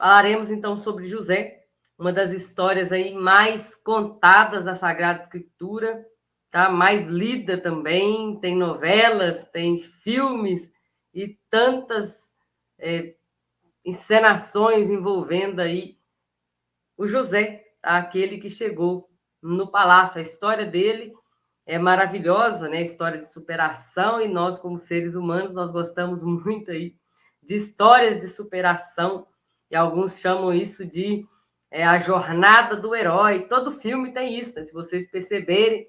Falaremos então sobre José, uma das histórias aí mais contadas da Sagrada Escritura, tá? Mais lida também, tem novelas, tem filmes e tantas encenações envolvendo aí o José, tá? Aquele que chegou no palácio. A história dele é maravilhosa, né? História de superação, e nós, como seres humanos, nós gostamos muito aí de histórias de superação, e alguns chamam isso de a jornada do herói. Todo filme tem isso, né? Se vocês perceberem,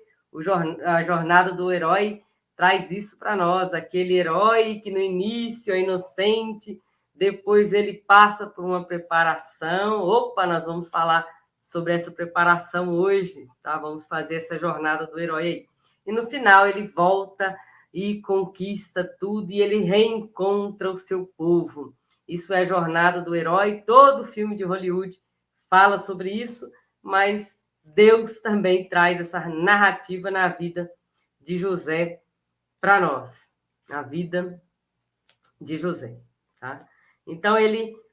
a jornada do herói traz isso para nós, aquele herói que no início é inocente, depois ele passa por uma preparação. Opa, nós vamos falar sobre essa preparação hoje, tá? Vamos fazer essa jornada do herói aí. E no final ele volta e conquista tudo, e ele reencontra o seu povo. Isso é a jornada do herói. Todo filme de Hollywood fala sobre isso, mas Deus também traz essa narrativa na vida de José para nós, na vida de José, tá? Então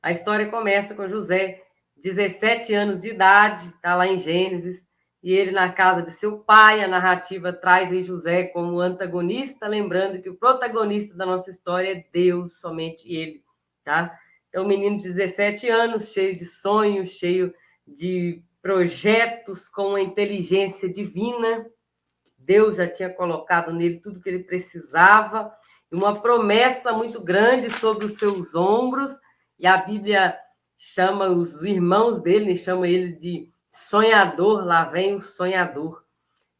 a história começa com José, 17 anos de idade, está lá em Gênesis, e ele na casa de seu pai. A narrativa traz aí José como antagonista, lembrando que o protagonista da nossa história é Deus, somente ele, tá? Então, um menino de 17 anos, cheio de sonhos, cheio de projetos, com uma inteligência divina. Deus já tinha colocado nele tudo que ele precisava, e uma promessa muito grande sobre os seus ombros, e a Bíblia chama os irmãos dele, chama ele de sonhador. Lá vem o sonhador.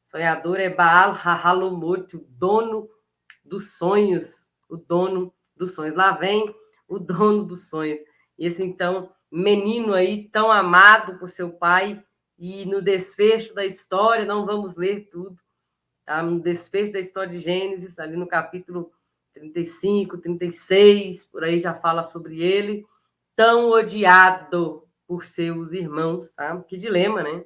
Sonhador é Baal Hahalomot, o dono dos sonhos, o dono dos sonhos. Lá vem o dono dos sonhos. E esse, então, menino aí, tão amado por seu pai, e no desfecho da história, não vamos ler tudo, tá? No desfecho da história de Gênesis, ali no capítulo 35, 36, por aí já fala sobre ele, tão odiado por seus irmãos, tá? Que dilema, né?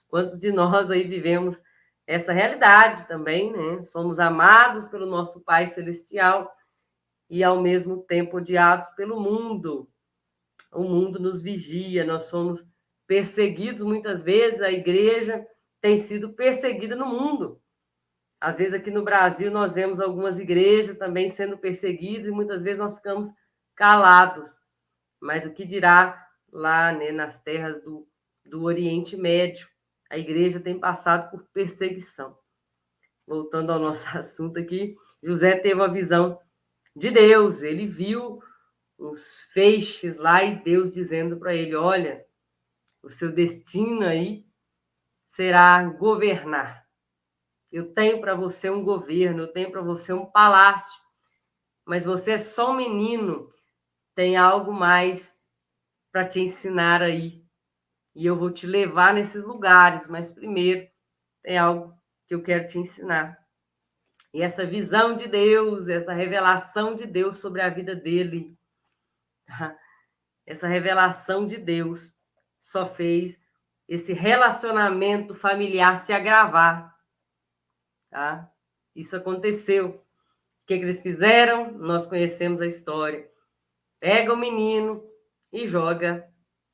Quantos de nós aí vivemos essa realidade também, né? Somos amados pelo nosso Pai Celestial e, ao mesmo tempo, odiados pelo mundo. O mundo nos vigia, nós somos perseguidos muitas vezes, a igreja tem sido perseguida no mundo. Às vezes, aqui no Brasil, nós vemos algumas igrejas também sendo perseguidas, e muitas vezes nós ficamos calados. Mas o que dirá lá, né, nas terras do Oriente Médio? A igreja tem passado por perseguição. Voltando ao nosso assunto aqui, José teve uma visão de Deus. Ele viu os feixes lá, e Deus dizendo para ele: olha, o seu destino aí será governar. Eu tenho para você um governo, eu tenho para você um palácio, mas você é só um menino, tem algo mais para te ensinar aí. E eu vou te levar nesses lugares, mas primeiro tem algo que eu quero te ensinar. E essa visão de Deus, essa revelação de Deus sobre a vida dele, essa revelação de Deus só fez esse relacionamento familiar se agravar, tá? Isso aconteceu. O que eles fizeram? Nós conhecemos a história. Pega o menino e joga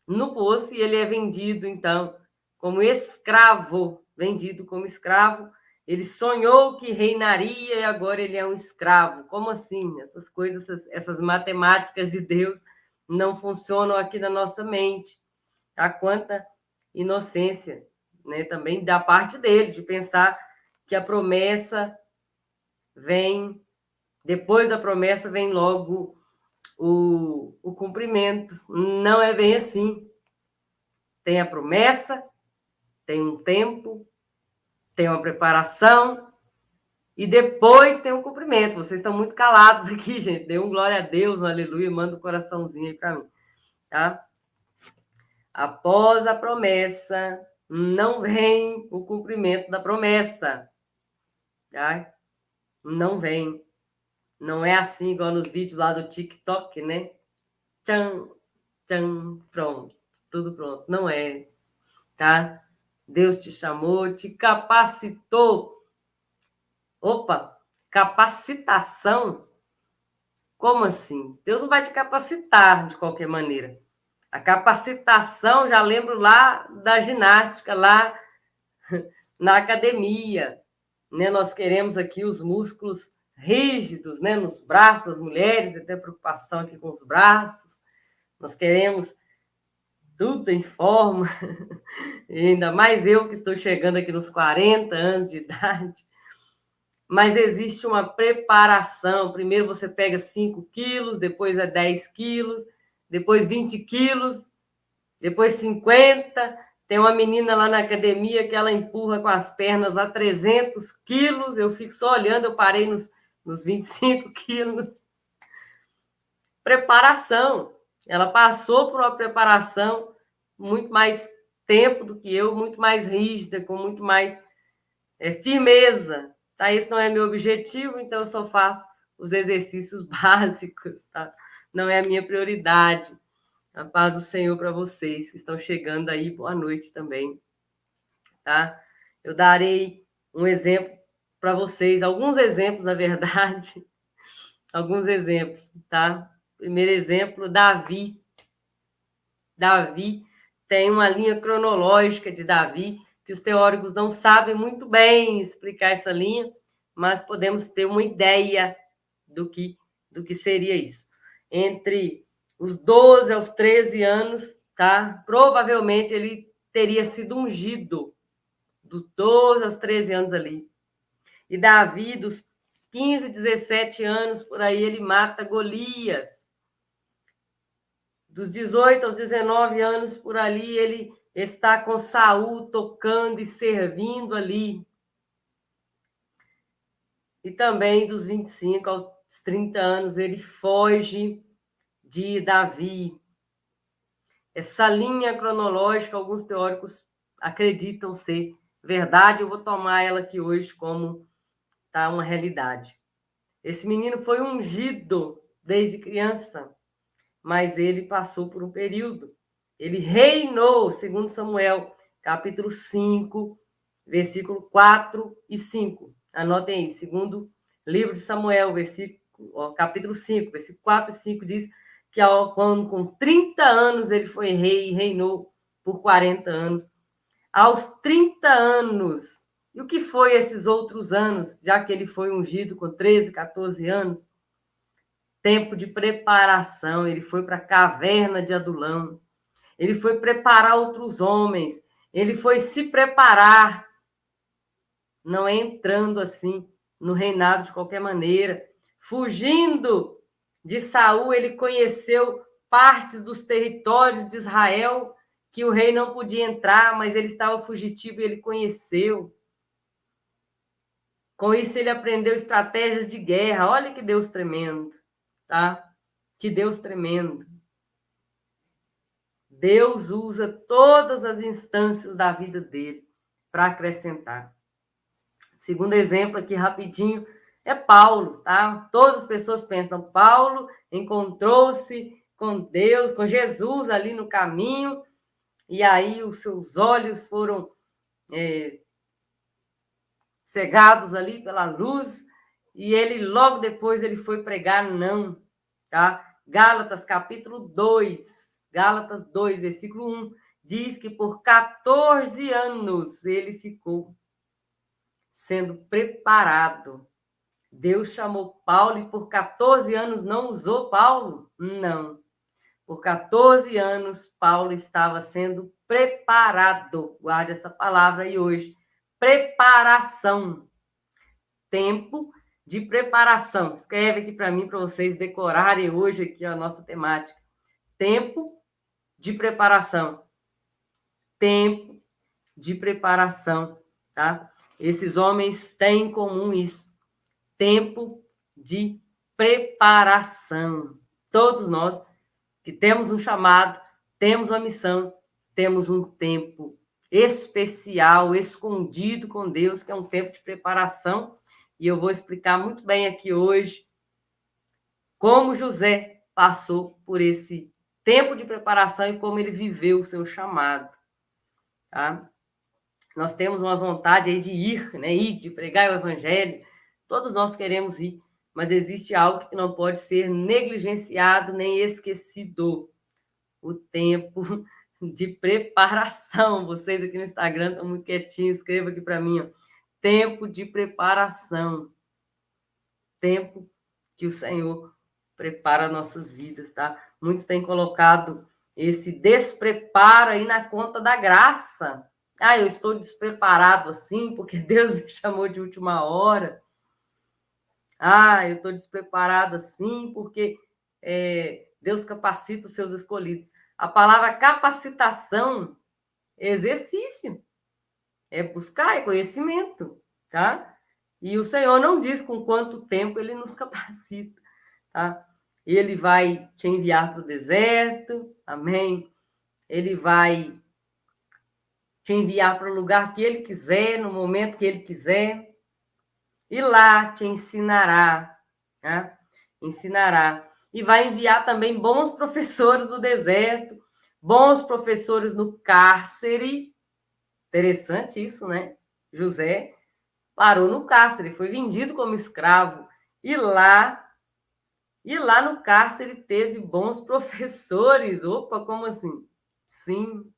no poço, e ele é vendido, então, como escravo. Vendido como escravo. Ele sonhou que reinaria, e agora ele é um escravo. Como assim? Essas coisas, essas matemáticas de Deus não funcionam aqui na nossa mente. Tá? Quanta inocência, né? Também da parte dele, de pensar que a promessa vem, depois da promessa vem logo o cumprimento. Não é bem assim. Tem a promessa, tem um tempo, tem uma preparação, e depois tem um cumprimento. Vocês estão muito calados aqui, gente. Dê um glória a Deus, um aleluia, manda um coraçãozinho aí para mim, tá? Após a promessa, não vem o cumprimento da promessa, tá? Não vem. Não é assim igual nos vídeos lá do TikTok, né? Tchan, tchan, pronto, tudo pronto. Não é, tá? Deus te chamou, te capacitou. Opa, capacitação? Como assim? Deus não vai te capacitar de qualquer maneira. A capacitação, já lembro lá da ginástica, lá na academia, né? Nós queremos aqui os músculos rígidos, né? Nos braços das mulheres, tem preocupação aqui com os braços. Nós queremos tudo em forma, e ainda mais eu que estou chegando aqui nos 40 anos de idade. Mas existe uma preparação. Primeiro você pega 5 quilos, depois é 10 quilos, depois 20 quilos, depois 50. Tem uma menina lá na academia que ela empurra com as pernas lá 300 quilos. Eu fico só olhando, eu parei nos 25 quilos. Preparação. Ela passou por uma preparação muito mais tempo do que eu, muito mais rígida, com muito mais firmeza. Tá? Esse não é meu objetivo, então eu só faço os exercícios básicos. Tá? Não é a minha prioridade. A paz do Senhor para vocês que estão chegando aí. Boa noite também. Tá? Eu darei um exemplo para vocês, alguns exemplos, na verdade. Alguns exemplos, tá? Primeiro exemplo, Davi. Davi tem uma linha cronológica de Davi, que os teóricos não sabem muito bem explicar essa linha, mas podemos ter uma ideia do que seria isso. Entre os 12 aos 13 anos, tá? Provavelmente ele teria sido ungido dos 12 aos 13 anos ali. E Davi, dos 15, 17 anos, por aí, ele mata Golias. Dos 18 aos 19 anos, por ali, ele está com Saul tocando e servindo ali. E também dos 25 aos 30 anos, ele foge de Davi. Essa linha cronológica, alguns teóricos acreditam ser verdade. Eu vou tomar ela aqui hoje como tá, uma realidade. Esse menino foi ungido desde criança, mas ele passou por um período. Ele reinou, segundo Samuel, capítulo 5, versículo 4 e 5. Anotem aí, segundo livro de Samuel, capítulo 5, versículo 4 e 5 diz que quando com 30 anos ele foi rei e reinou por 40 anos. Aos 30 anos, e o que foi esses outros anos, já que ele foi ungido com 13, 14 anos? Tempo de preparação, ele foi para a caverna de Adulão, ele foi preparar outros homens, ele foi se preparar, não é entrando assim no reinado de qualquer maneira. Fugindo de Saul, ele conheceu partes dos territórios de Israel que o rei não podia entrar, mas ele estava fugitivo e ele conheceu. Com isso, ele aprendeu estratégias de guerra. Olha que Deus tremendo, tá? Que Deus tremendo. Deus usa todas as instâncias da vida dele para acrescentar. Segundo exemplo aqui, rapidinho, é Paulo, tá? Todas as pessoas pensam, Paulo encontrou-se com Deus, com Jesus ali no caminho, e aí os seus olhos foram cegados ali pela luz, e ele logo depois ele foi pregar, não, tá? Gálatas capítulo 2, Gálatas 2, versículo 1, diz que por 14 anos ele ficou sendo preparado. Deus chamou Paulo e por 14 anos não usou Paulo? Não. Por 14 anos, Paulo estava sendo preparado. Guarde essa palavra aí hoje. Preparação. Tempo de preparação. Escreve aqui para mim, para vocês decorarem hoje aqui a nossa temática. Tempo de preparação. Tempo de preparação, tá? Esses homens têm em comum isso. Tempo de preparação. Todos nós que temos um chamado, temos uma missão, temos um tempo especial, escondido com Deus, que é um tempo de preparação. E eu vou explicar muito bem aqui hoje como José passou por esse tempo de preparação e como ele viveu o seu chamado. Tá? Nós temos uma vontade aí de ir, né? Ir, de pregar o evangelho. Todos nós queremos ir, mas existe algo que não pode ser negligenciado nem esquecido. o tempo de preparação. Vocês aqui no Instagram estão muito quietinhos, escreva aqui para mim, ó. Tempo de preparação. Tempo que o Senhor prepara nossas vidas, tá? Muitos têm colocado esse despreparo aí na conta da graça. Ah, eu estou despreparado assim porque Deus me chamou de última hora. Ah, eu estou despreparado assim porque Deus capacita os seus escolhidos. A palavra capacitação é exercício, é buscar, é conhecimento, tá? E o Senhor não diz com quanto tempo Ele nos capacita, tá? Ele vai te enviar para o deserto, amém? Ele vai te enviar para o lugar que Ele quiser, no momento que Ele quiser, e lá te ensinará, tá? Ensinará. E vai enviar também bons professores do deserto, bons professores no cárcere. Interessante isso, né? José parou no cárcere, foi vendido como escravo. E lá no cárcere teve bons professores. Opa, como assim? Sim,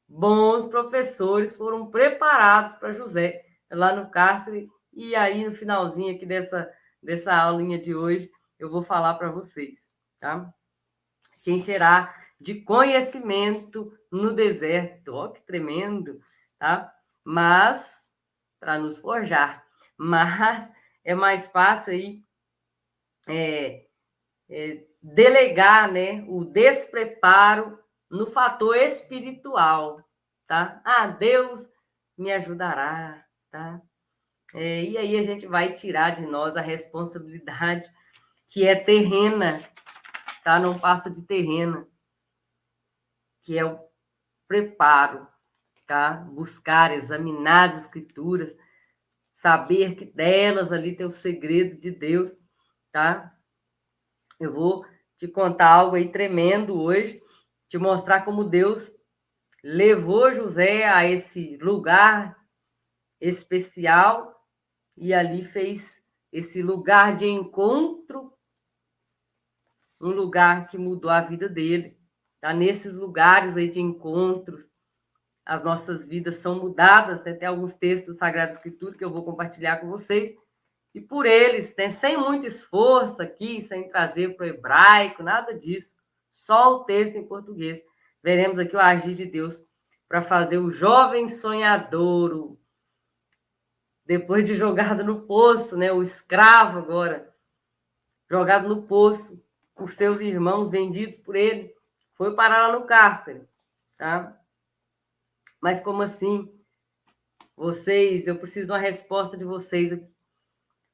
bons professores foram preparados para José lá no cárcere. E aí, no finalzinho aqui dessa aulinha de hoje, eu vou falar para vocês, tá? Te encherá de conhecimento no deserto. Ó, que tremendo, tá? Mas, para nos forjar. Mas é mais fácil aí delegar, né, o despreparo no fator espiritual, tá? Ah, Deus me ajudará, tá? E aí a gente vai tirar de nós a responsabilidade que é terrena, tá? Não passa de terrena, que é o preparo, tá? Buscar, examinar as escrituras, saber que delas ali tem os segredos de Deus, tá? Eu vou te contar algo aí tremendo hoje, te mostrar como Deus levou José a esse lugar especial e ali fez esse lugar de encontro, um lugar que mudou a vida dele. Tá? Nesses lugares aí de encontros, as nossas vidas são mudadas, né? Tem alguns textos Sagrados Escritura que eu vou compartilhar com vocês, e por eles, né, sem muito esforço aqui, sem trazer para o hebraico, nada disso, só o texto em português, veremos aqui o agir de Deus para fazer o jovem sonhador, depois de jogado no poço, né, o escravo agora, jogado no poço por seus irmãos, vendidos por ele, foi parar lá no cárcere, tá? Mas como assim? Vocês, eu preciso de uma resposta de vocês aqui.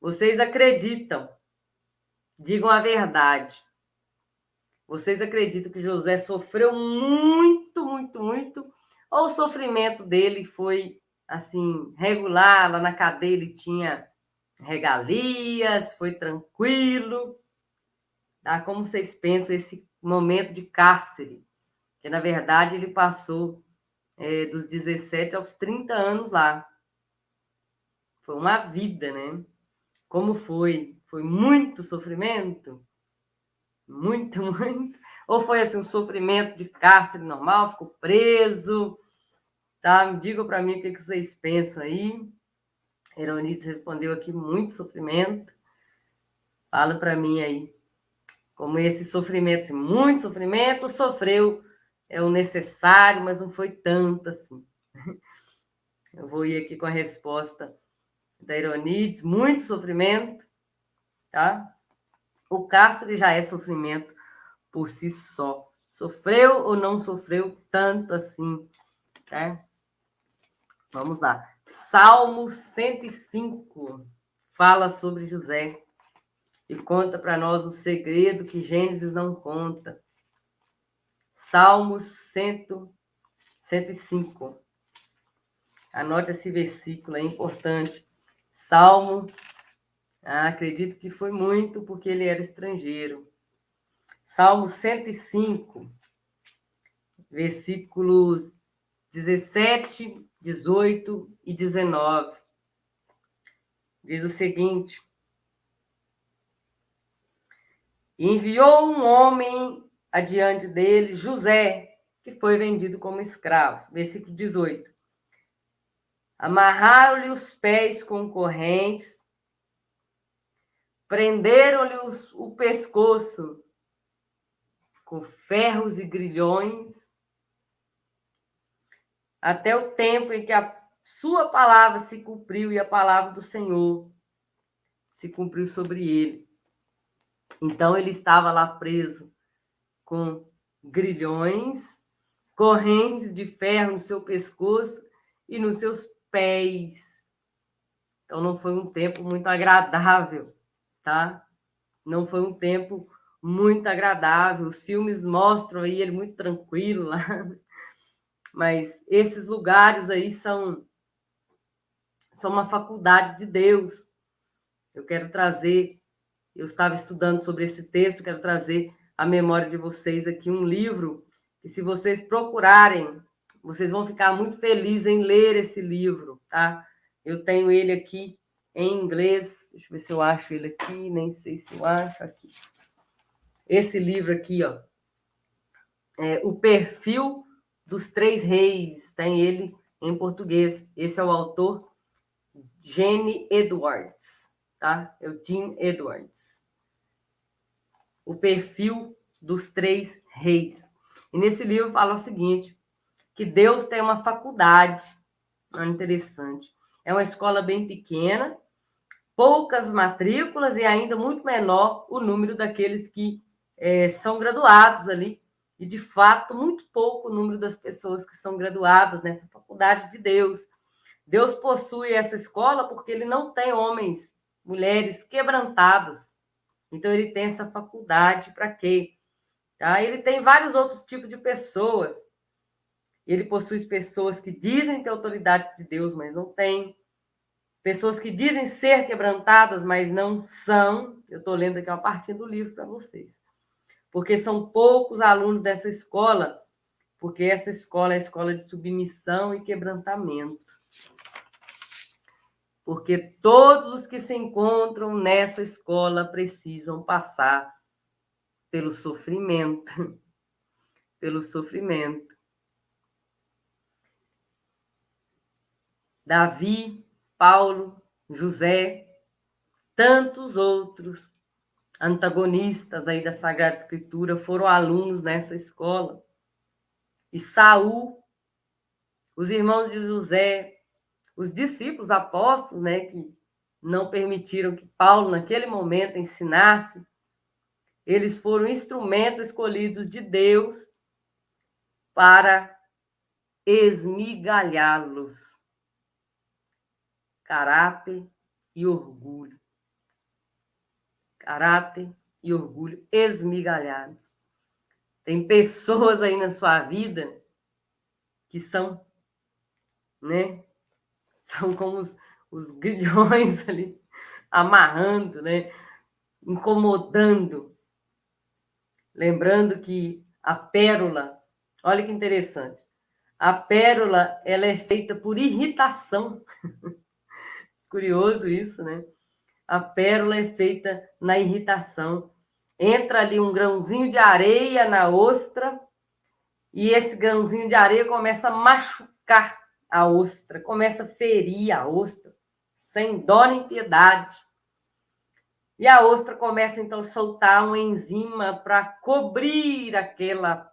Vocês acreditam? Digam a verdade. Vocês acreditam que José sofreu muito, muito, muito? Ou o sofrimento dele foi, assim, regular? Lá na cadeia ele tinha regalias, foi tranquilo? Tá? Como vocês pensam esse momento de cárcere? Que, na verdade, ele passou dos 17 aos 30 anos lá. Foi uma vida, né? Como foi? Foi muito sofrimento? Muito, muito. Ou foi assim um sofrimento de cárcere normal, ficou preso, tá? Digam para mim o que vocês pensam aí. Heronides respondeu aqui, muito sofrimento. Fala para mim aí, como esse sofrimento, assim, muito sofrimento, sofreu, é o necessário, mas não foi tanto assim. Eu vou ir aqui com a resposta da Heronides, muito sofrimento, tá? O cárcere já é sofrimento por si só. Sofreu ou não sofreu tanto assim, tá? Vamos lá. Salmo 105 fala sobre José e conta para nós um segredo que Gênesis não conta. Salmos 105. Anote esse versículo, é importante. Salmo, acredito que foi muito porque ele era estrangeiro. Salmo 105, versículos 17, 18 e 19. Diz o seguinte: enviou um homem adiante dele José, que foi vendido como escravo. Versículo 18. Amarraram-lhe os pés com correntes, prenderam-lhe o pescoço com ferros e grilhões, até o tempo em que a sua palavra se cumpriu e a palavra do Senhor se cumpriu sobre ele. Então ele estava lá preso com grilhões, correntes de ferro no seu pescoço e nos seus pés. Então não foi um tempo muito agradável, tá? Não foi um tempo muito agradável. Os filmes mostram aí ele muito tranquilo lá. Mas esses lugares aí são uma faculdade de Deus. Eu estava estudando sobre esse texto, quero trazer à memória de vocês aqui um livro, que se vocês procurarem, vocês vão ficar muito felizes em ler esse livro, tá? Eu tenho ele aqui em inglês, deixa eu ver se eu acho ele aqui, nem sei se eu acho aqui. Esse livro aqui, ó, é O Perfil dos Três Reis, tem ele em português. Esse é o autor Gene Edwards, tá? É o Gene Edwards. O Perfil dos Três Reis. E nesse livro fala o seguinte, que Deus tem uma faculdade, interessante. É uma escola bem pequena, poucas matrículas e ainda muito menor o número daqueles que são graduados ali. E, de fato, muito pouco o número das pessoas que são graduadas nessa faculdade de Deus. Deus possui essa escola porque ele não tem homens, mulheres quebrantadas. Então, ele tem essa faculdade para quê? Tá? Ele tem vários outros tipos de pessoas. Ele possui pessoas que dizem ter autoridade de Deus, mas não têm. Pessoas que dizem ser quebrantadas, mas não são. Eu estou lendo aqui uma partinha do livro para vocês. Porque são poucos alunos dessa escola, porque essa escola é a escola de submissão e quebrantamento. Porque todos os que se encontram nessa escola precisam passar pelo sofrimento. Pelo sofrimento. Davi, Paulo, José, tantos outros antagonistas aí da Sagrada Escritura foram alunos nessa escola. E Saul, os irmãos de José, os discípulos apóstolos, né, que não permitiram que Paulo, naquele momento, ensinasse, eles foram instrumentos escolhidos de Deus para esmigalhá-los. Caráter e orgulho. Caráter e orgulho esmigalhados. Tem pessoas aí na sua vida que são, né? São como os grilhões ali, amarrando, né? Incomodando. Lembrando que a pérola, olha que interessante, a pérola ela é feita por irritação. Curioso isso, né? A pérola é feita na irritação. Entra ali um grãozinho de areia na ostra e esse grãozinho de areia começa a machucar a ostra, começa a ferir a ostra, sem dó nem piedade. E a ostra começa, então, a soltar uma enzima para cobrir aquela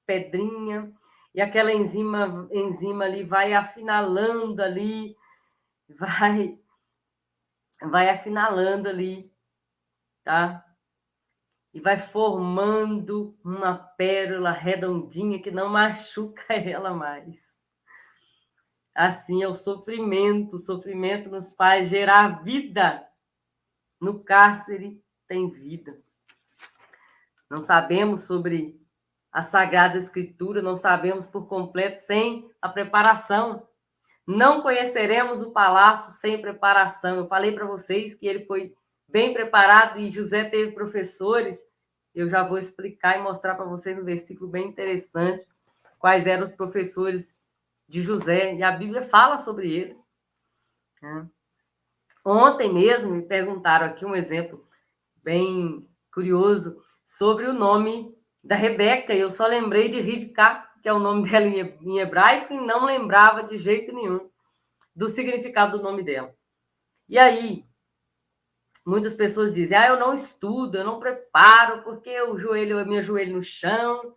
pedrinha, e aquela enzima ali vai afinalando ali, vai afinalando ali, tá? E vai formando uma pérola redondinha que não machuca ela mais. Assim é o sofrimento nos faz gerar vida. No cárcere tem vida. Não sabemos sobre a Sagrada Escritura, não sabemos por completo sem a preparação. Não conheceremos o palácio sem preparação. Eu falei para vocês que ele foi bem preparado e José teve professores. Eu já vou explicar e mostrar para vocês um versículo bem interessante, quais eram os professores de José, e a Bíblia fala sobre eles. Ontem mesmo me perguntaram aqui um exemplo bem curioso sobre o nome da Rebeca, eu só lembrei de Rivka, que é o nome dela em hebraico, e não lembrava de jeito nenhum do significado do nome dela. E aí, muitas pessoas dizem, eu não estudo, eu não preparo, porque eu me ajoelho no chão,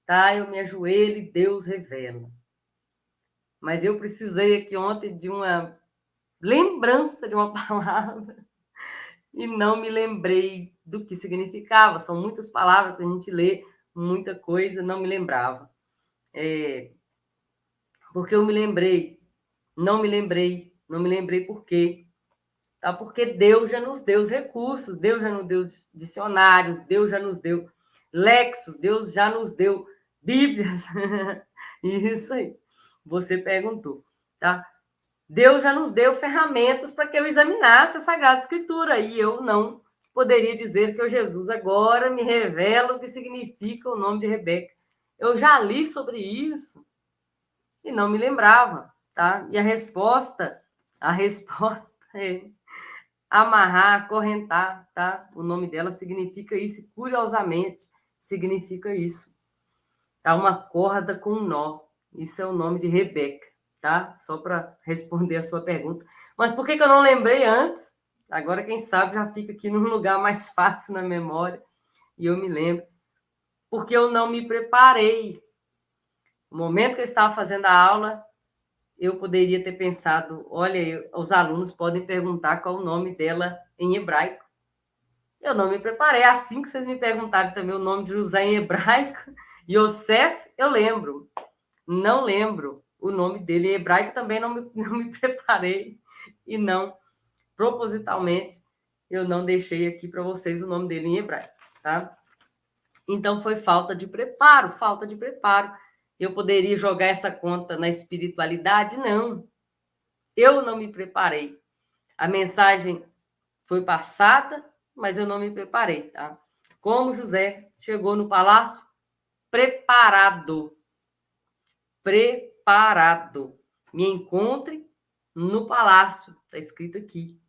tá? Eu me ajoelho e Deus revela. Mas eu precisei aqui ontem de uma lembrança de uma palavra e não me lembrei do que significava. São muitas palavras que a gente lê, muita coisa, não me lembrava. Porque eu me lembrei, não me lembrei por quê. Tá? Porque Deus já nos deu os recursos, Deus já nos deu dicionários, Deus já nos deu lexos, Deus já nos deu bíblias. Isso aí, você perguntou, tá? Deus já nos deu ferramentas para que eu examinasse a Sagrada Escritura, e eu não poderia dizer que o Jesus agora me revela o que significa o nome de Rebeca. Eu já li sobre isso e não me lembrava, tá? E a resposta é amarrar, acorrentar, tá? O nome dela significa isso, curiosamente significa isso. Tá? Uma corda com um nó. Isso é o nome de Rebeca, tá? Só para responder a sua pergunta. Mas por que eu não lembrei antes? Agora, quem sabe, já fica aqui num lugar mais fácil na memória e eu me lembro. Porque eu não me preparei. No momento que eu estava fazendo a aula, eu poderia ter pensado, olha, os alunos podem perguntar qual o nome dela em hebraico. Eu não me preparei. Assim que vocês me perguntaram também o nome de José em hebraico, Yosef, eu lembro. Não lembro o nome dele em hebraico, também não me preparei. E não, propositalmente, eu não deixei aqui para vocês o nome dele em hebraico, tá? Então, foi falta de preparo, falta de preparo. Eu poderia jogar essa conta na espiritualidade? Não. Eu não me preparei. A mensagem foi passada, mas eu não me preparei, tá? Como José chegou no palácio? Preparado. Preparado. Me encontre no palácio. Está escrito aqui.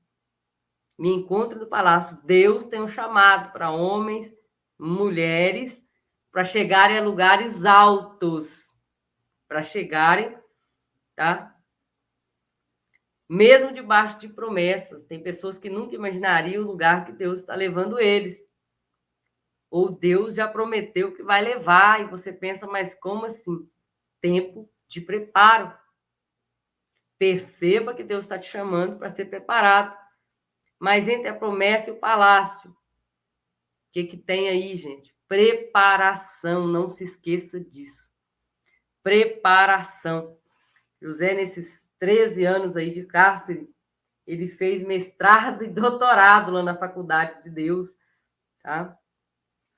Me encontre no palácio. Deus tem um chamado para homens, mulheres, para chegarem a lugares altos. Para chegarem, tá? Mesmo debaixo de promessas. Tem pessoas que nunca imaginariam o lugar que Deus está levando eles. Ou Deus já prometeu que vai levar, e você pensa, mas como assim? Tempo de preparo. Perceba que Deus está te chamando para ser preparado. Mas entre a promessa e o palácio, o que tem aí, gente? Preparação, não se esqueça disso. Preparação. José, nesses 13 anos aí de cárcere, ele fez mestrado e doutorado lá na Faculdade de Deus, tá?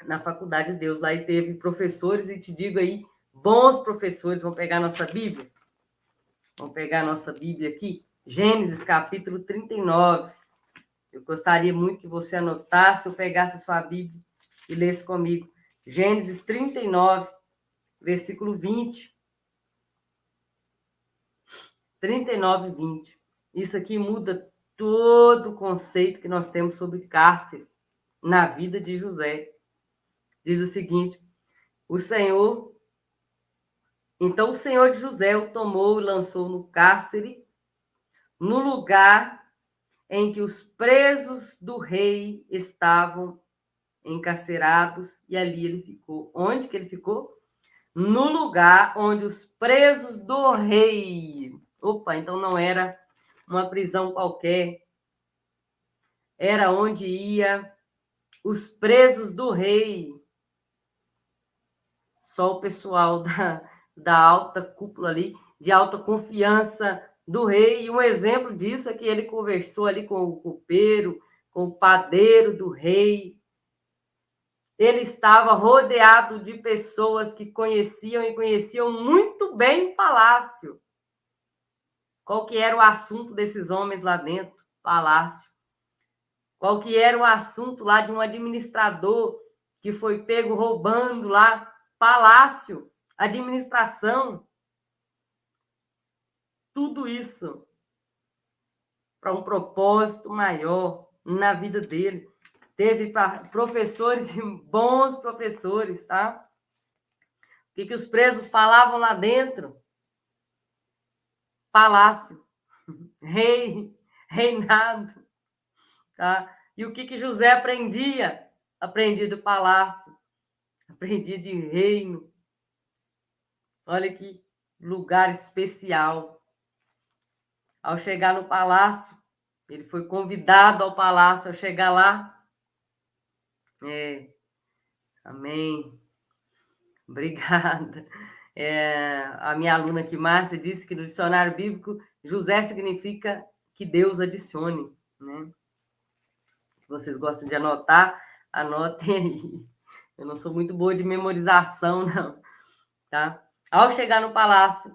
Na Faculdade de Deus, lá e teve professores, e te digo aí, bons professores. Vão pegar nossa Bíblia? Vamos pegar nossa Bíblia aqui, Gênesis capítulo 39. Eu gostaria muito que você anotasse ou pegasse a sua Bíblia e lesse comigo. Gênesis 39, versículo 20. 39 e 20. Isso aqui muda todo o conceito que nós temos sobre cárcere na vida de José. Diz o seguinte: Então o Senhor de José o tomou e lançou no cárcere, no lugar em que os presos do rei estavam encarcerados, e ali ele ficou. Onde que ele ficou? No lugar onde os presos do rei. Opa, então não era uma prisão qualquer. Era onde ia os presos do rei. Só o pessoal da alta cúpula ali, de alta confiança do rei. E um exemplo disso é que ele conversou ali com o copeiro, com o padeiro do rei. Ele estava rodeado de pessoas que conheciam e conheciam muito bem o palácio. Qual que era o assunto desses homens lá dentro? Palácio. Qual que era o assunto lá de um administrador que foi pego roubando lá? Palácio. Administração. Tudo isso para um propósito maior na vida dele. teve professores, bons professores, tá? O que os presos falavam lá dentro? Palácio, rei, reinado, tá? E o que José aprendia? Aprendia do palácio, aprendia de reino. Olha que lugar especial. Ao chegar no palácio, ele foi convidado ao palácio. Ao chegar lá, amém, obrigada. A minha aluna aqui, Márcia, disse que no dicionário bíblico, José significa que Deus adicione, né? Vocês gostam de anotar, anotem aí. Eu não sou muito boa de memorização, não, tá? Ao chegar no palácio,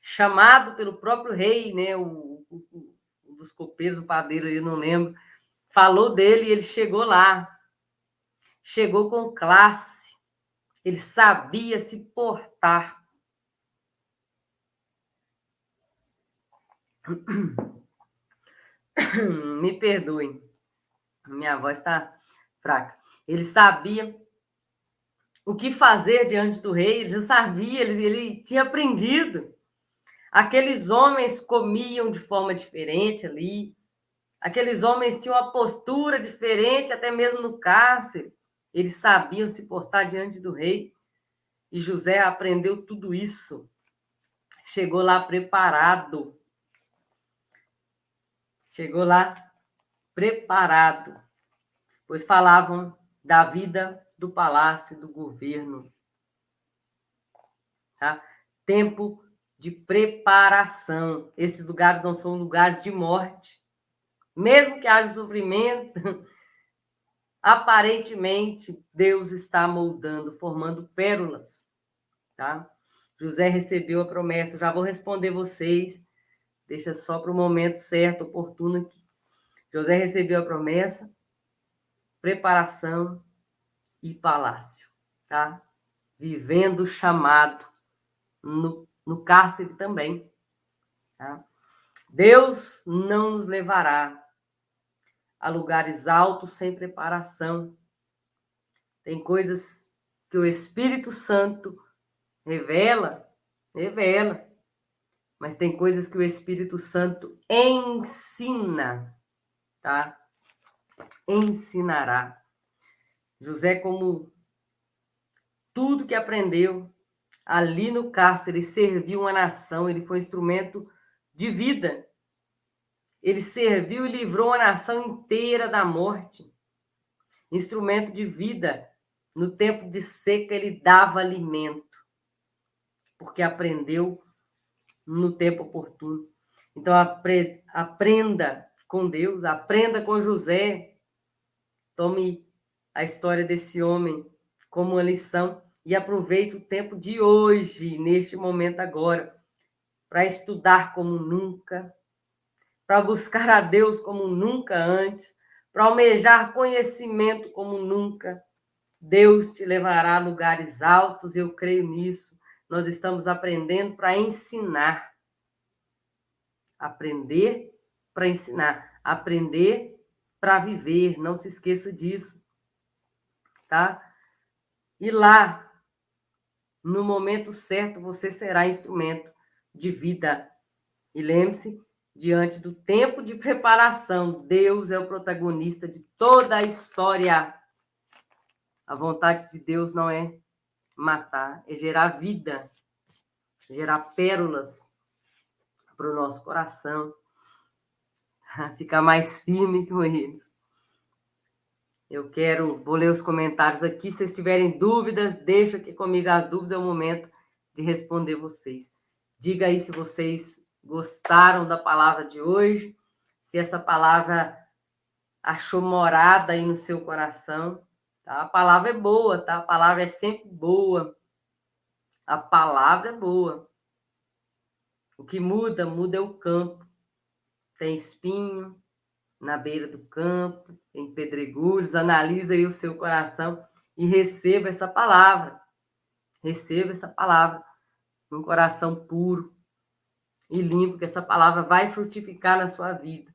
chamado pelo próprio rei, né, um dos copeiros, o padeiro, eu não lembro, falou dele e ele chegou lá. Chegou com classe. Ele sabia se portar. Me perdoem. Minha voz está fraca. Ele sabia o que fazer diante do rei, ele já sabia, ele tinha aprendido. Aqueles homens comiam de forma diferente ali, aqueles homens tinham uma postura diferente, até mesmo no cárcere. Eles sabiam se portar diante do rei. E José aprendeu tudo isso. Chegou lá preparado. Chegou lá preparado. Pois falavam da vida do palácio, do governo. Tá? Tempo de preparação. Esses lugares não são lugares de morte. Mesmo que haja sofrimento, aparentemente Deus está moldando, formando pérolas. Tá? José recebeu a promessa. Eu já vou responder vocês. Deixa só para o momento certo, oportuno aqui. José recebeu a promessa, preparação e palácio. Tá? Vivendo o chamado. No cárcere também. Tá? Deus não nos levará a lugares altos sem preparação. Tem coisas que o Espírito Santo revela, mas tem coisas que o Espírito Santo ensina, tá? Ensinará. José, como tudo que aprendeu ali no cárcere, serviu uma nação, ele foi instrumento de vida. Ele serviu e livrou a nação inteira da morte. Instrumento de vida. No tempo de seca, ele dava alimento, porque aprendeu no tempo oportuno. Então, aprenda com Deus, aprenda com José. Tome a história desse homem como uma lição e aproveite o tempo de hoje, neste momento agora, para estudar como nunca, para buscar a Deus como nunca antes, para almejar conhecimento como nunca. Deus te levará a lugares altos, eu creio nisso. Nós estamos aprendendo para ensinar. Aprender para ensinar. Aprender para viver. Não se esqueça disso. Tá? E lá, no momento certo, você será instrumento de vida. E lembre-se, diante do tempo de preparação, Deus é o protagonista de toda a história. A vontade de Deus não é matar, é gerar vida, gerar pérolas para o nosso coração, ficar mais firme com eles. Vou ler os comentários aqui, se vocês tiverem dúvidas, deixa aqui comigo as dúvidas, é o momento de responder vocês. Diga aí se vocês gostaram da palavra de hoje, se essa palavra achou morada aí no seu coração. Tá? A palavra é boa, tá? A palavra é sempre boa. A palavra é boa. O que muda é o campo. Tem espinho na beira do campo, tem pedregulhos. Analisa aí o seu coração e receba essa palavra. Receba essa palavra num coração puro e limpo, que essa palavra vai frutificar na sua vida.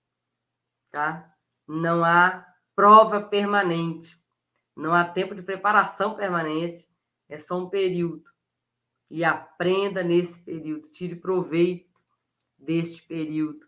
Tá? Não há prova permanente. Não há tempo de preparação permanente, é só um período. E aprenda nesse período, tire proveito deste período.